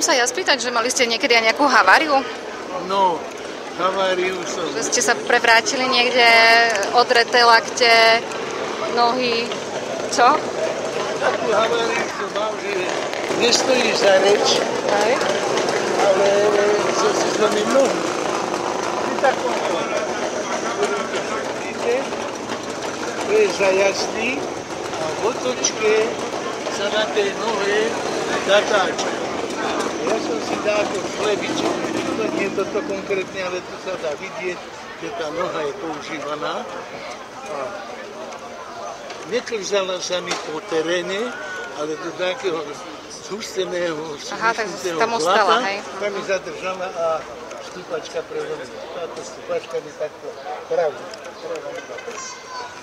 sa ja spýtať, že mali ste niekedy aj nejakú haváriu? No, haváriu som... Že ste sa prevrátili niekde, odreté lakte, nohy, čo? Takú haváriu som mal, že nestojí za reč, ale som si zlomil nohu. Pri takom to je za jazdy a v otočke sa na tej nohe zatáča. Ja som si dal ako chlebiček, to nie je toto konkrétne, ale tu sa dá vidieť, že tá noha je používaná. A neklzala sa mi po teréne, ale do takého zhusteného blata, tam mi zadržala a stúpačka prelomila. Táto stúpačka mi takto pravú.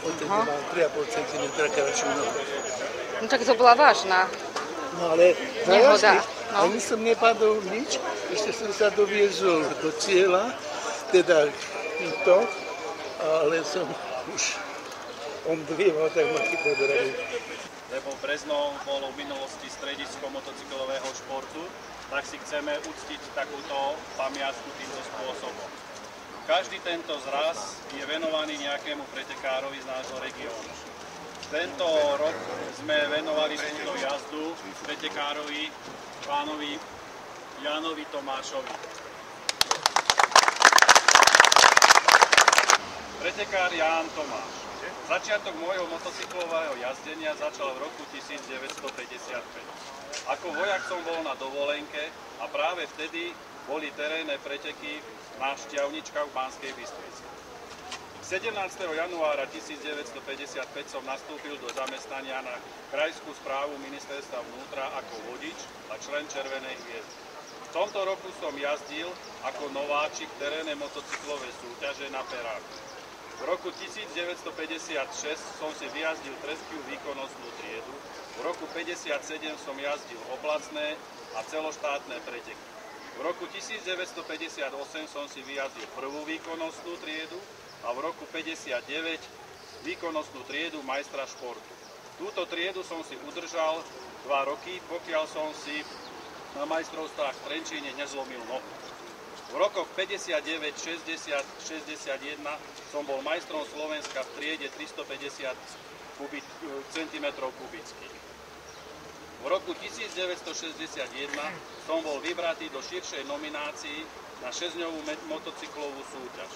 Odtedy mám 3,5 cm kratšiu nohu. No tak to bola vážna. No ale nehoda. Ani som nepadol nič, ešte som sa doviezol do cieľa, teda týmto, ale som už omdlieval, tak ma chytil do rady. Lebo Breznov bolo v minulosti stredisko motocyklového športu, tak si chceme uctiť takúto pamiatku týmto spôsobom. Každý tento zraz je venovaný nejakému pretekárovi z nášho regiónu. Tento rok sme venovali túto jazdu pretekárovi pánovi Jánovi Tomášovi. Pretekár Ján Tomáš. Začiatok môjho motocyklového jazdenia začal v roku 1955. Ako vojak som bol na dovolenke a práve vtedy boli terénne preteky na Šťavničkách v Banskej Bystrici. 17. januára 1955 som nastúpil do zamestnania na krajskú správu ministerstva vnútra ako vodič a člen Červenej hviezdy. V tomto roku som jazdil ako nováčik terénne motocyklové súťaže na Peráku. V roku 1956 som si vyjazdil tretiu výkonnostnú triedu, v roku 1957 som jazdil oblacné a celoštátne preteky. V roku 1958 som si vyjazdil prvú výkonnostnú triedu a v roku 1959 výkonnostnú triedu majstra športu. Túto triedu som si udržal 2 roky, pokiaľ som si na majstrovstvách v Trenčíne nezlomil nohu. V rokoch 59, 60, 61 som bol majstrom Slovenska v triede 350 cm kubických. V roku 1961 som bol vybratý do širšej nominácii na 6-dňovú motocyklovú súťaž.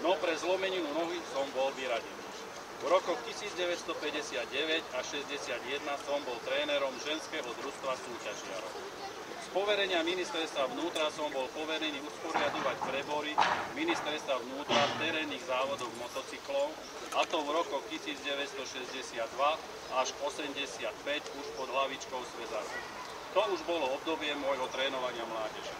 No pre zlomeninu nohy som bol vyradený. V rokoch 1959 a 61 som bol trénerom ženského družstva súťažiarov. Z poverenia ministerstva vnútra som bol poverený usporiadovať prebory ministerstva vnútra v terénnych závodoch motocyklov, a to v rokoch 1962 až 85 už pod hlavičkou Sväzaru. To už bolo obdobie môjho trénovania mládeže.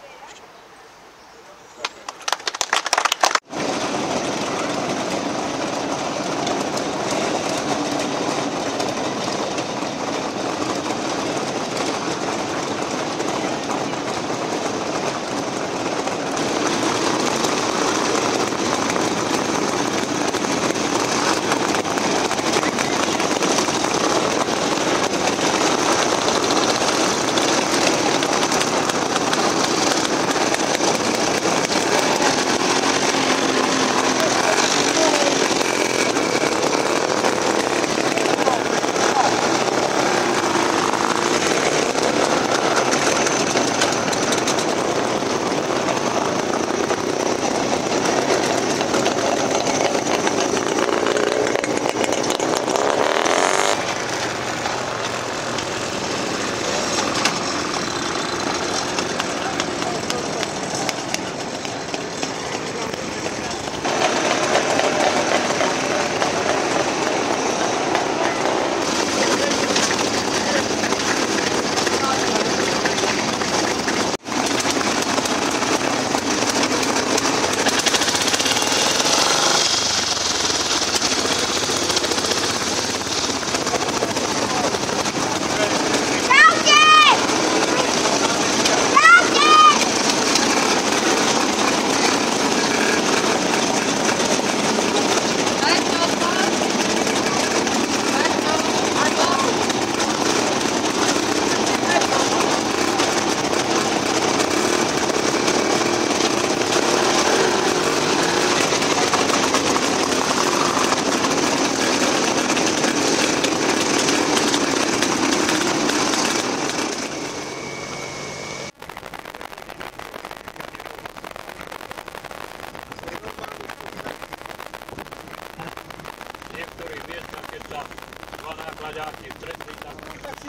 nejaký stretný tam. Tak si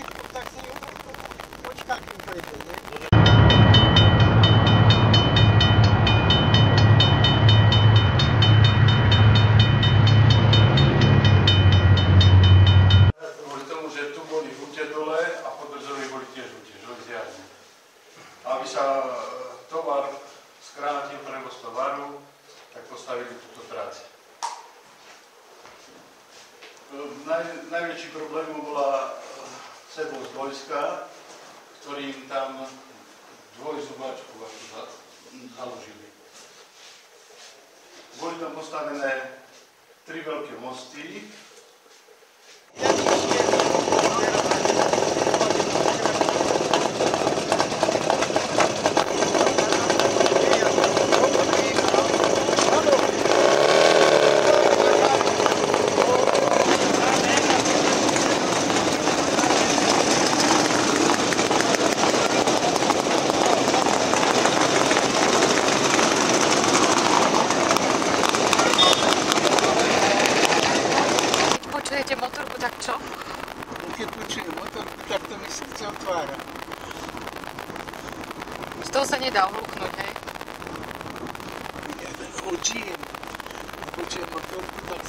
počká, kým prejde, ne? Kvôli tomu, že tu boli hute dole a podrzovi boli tiež hute, železiarne. Aby sa tovar skrátil, prevoz tovaru, tak postavili túto trať. Najväčší problémom bola sebou z vojska, ktorým tam dvojzubačku založili. Boli tam postavené 3 veľké mosty. Počujete motorku, tak čo? Keď počujem motorku, tak to mi srdce otvára. Z toho sa nedá hluknúť, hej? Ja tak chodím, počujem motorku, tak